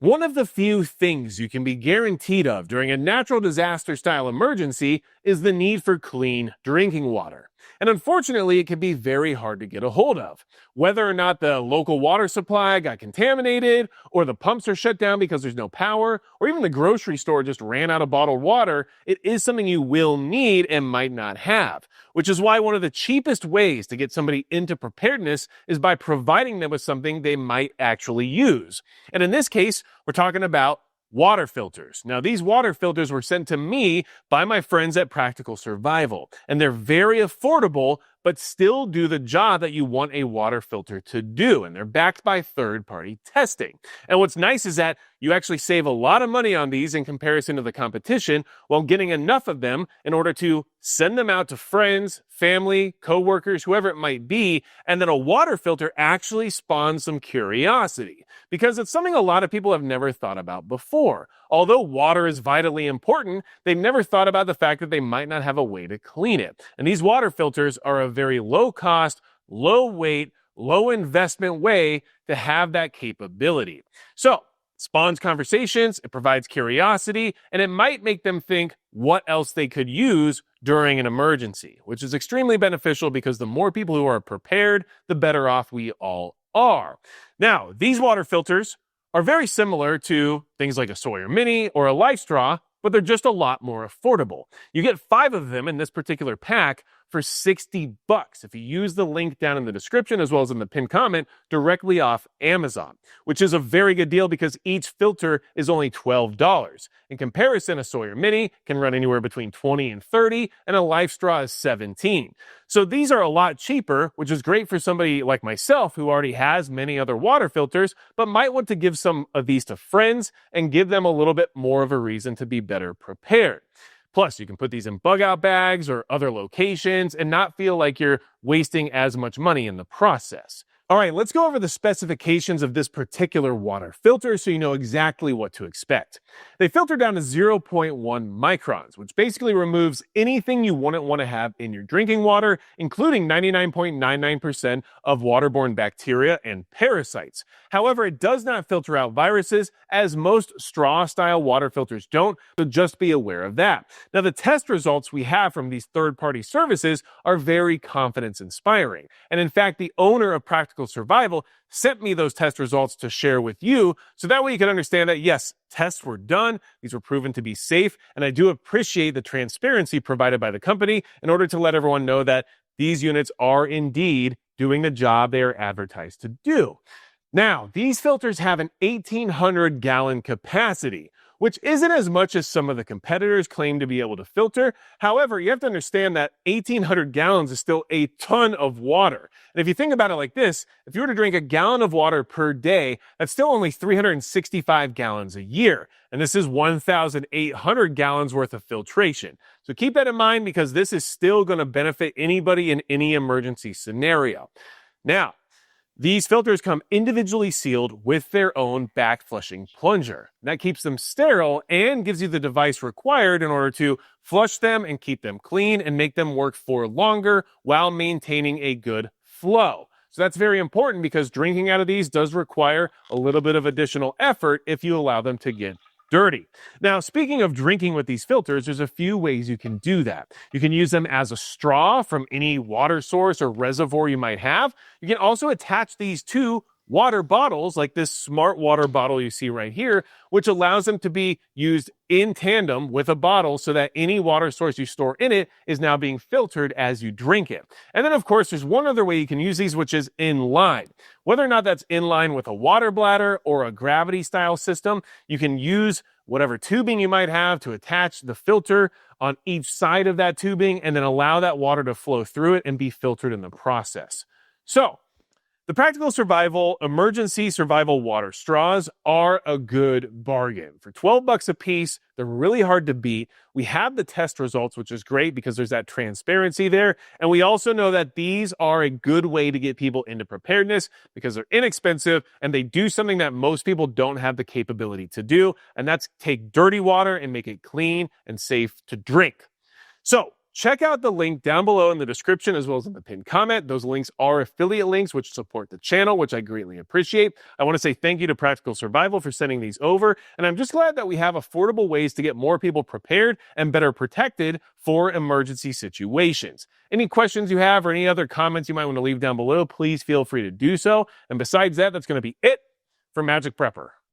One of the few things you can be guaranteed of during a natural disaster style emergency is the need for clean drinking water. And unfortunately, it can be very hard to get a hold of. Whether or not the local water supply got contaminated, or the pumps are shut down because there's no power, or even the grocery store just ran out of bottled water, it is something you will need and might not have. Which is why one of the cheapest ways to get somebody into preparedness is by providing them with something they might actually use. And in this case, we're talking about water filters. Now, these water filters were sent to me by my friends at Practical Survival, and they're very affordable, but still do the job that you want a water filter to do. And they're backed by third-party testing. And what's nice is that you actually save a lot of money on these in comparison to the competition while getting enough of them in order to send them out to friends, family, coworkers, whoever it might be. And then a water filter actually spawns some curiosity because it's something a lot of people have never thought about before. Although water is vitally important, they've never thought about the fact that they might not have a way to clean it. And these water filters are a very low cost, low weight, low investment way to have that capability. So, spawns conversations, it provides curiosity, and it might make them think what else they could use during an emergency, which is extremely beneficial because the more people who are prepared, the better off we all are. Now, these water filters are very similar to things like a Sawyer Mini or a Life Straw, but they're just a lot more affordable. You get 5 of them in this particular pack for $60 if you use the link down in the description as well as in the pinned comment directly off Amazon, which is a very good deal because each filter is only $12. In comparison, a Sawyer Mini can run anywhere between $20 and $30, and a Life Straw is $17. So these are a lot cheaper, which is great for somebody like myself who already has many other water filters, but might want to give some of these to friends and give them a little bit more of a reason to be better prepared. Plus, you can put these in bug-out bags or other locations and not feel like you're wasting as much money in the process. All right, let's go over the specifications of this particular water filter so you know exactly what to expect. They filter down to 0.1 microns, which basically removes anything you wouldn't want to have in your drinking water, including 99.99% of waterborne bacteria and parasites. However, it does not filter out viruses, as most straw-style water filters don't, so just be aware of that. Now, the test results we have from these third-party services are very confidence-inspiring. And in fact, the owner of Practical Survival sent me those test results to share with you, so that way you can understand that, yes, tests were done, these were proven to be safe, and I do appreciate the transparency provided by the company in order to let everyone know that these units are indeed doing the job they are advertised to do. Now, these filters have an 1,800-gallon capacity, which isn't as much as some of the competitors claim to be able to filter. However, you have to understand that 1,800 gallons is still a ton of water. And if you think about it like this, if you were to drink a gallon of water per day, that's still only 365 gallons a year. And this is 1,800 gallons worth of filtration. So keep that in mind because this is still going to benefit anybody in any emergency scenario. Now, these filters come individually sealed with their own back-flushing plunger. That keeps them sterile and gives you the device required in order to flush them and keep them clean and make them work for longer while maintaining a good flow. So that's very important because drinking out of these does require a little bit of additional effort if you allow them to get dirty. Now, speaking of drinking with these filters, there's a few ways you can do that. You can use them as a straw from any water source or reservoir you might have. You can also attach these to water bottles like this smart water bottle you see right here, which allows them to be used in tandem with a bottle so that any water source you store in it is now being filtered as you drink it. And then, of course, there's one other way you can use these, which is in line. Whether or not that's in line with a water bladder or a gravity style system, you can use whatever tubing you might have to attach the filter on each side of that tubing and then allow that water to flow through it and be filtered in the process. So, the Practical Survival Emergency Survival Water Straws are a good bargain. For $12 a piece, they're really hard to beat. We have the test results, which is great because there's that transparency there. And we also know that these are a good way to get people into preparedness because they're inexpensive and they do something that most people don't have the capability to do. And that's take dirty water and make it clean and safe to drink. So, Check out the link down below in the description as well as in the pinned comment. Those links are affiliate links which support the channel, which I greatly appreciate. I want to say thank you to Practical Survival for sending these over, and I'm just glad that we have affordable ways to get more people prepared and better protected for emergency situations. Any questions you have or any other comments you might want to leave down below, please feel free to do so. And besides that, that's going to be it for Magic Prepper.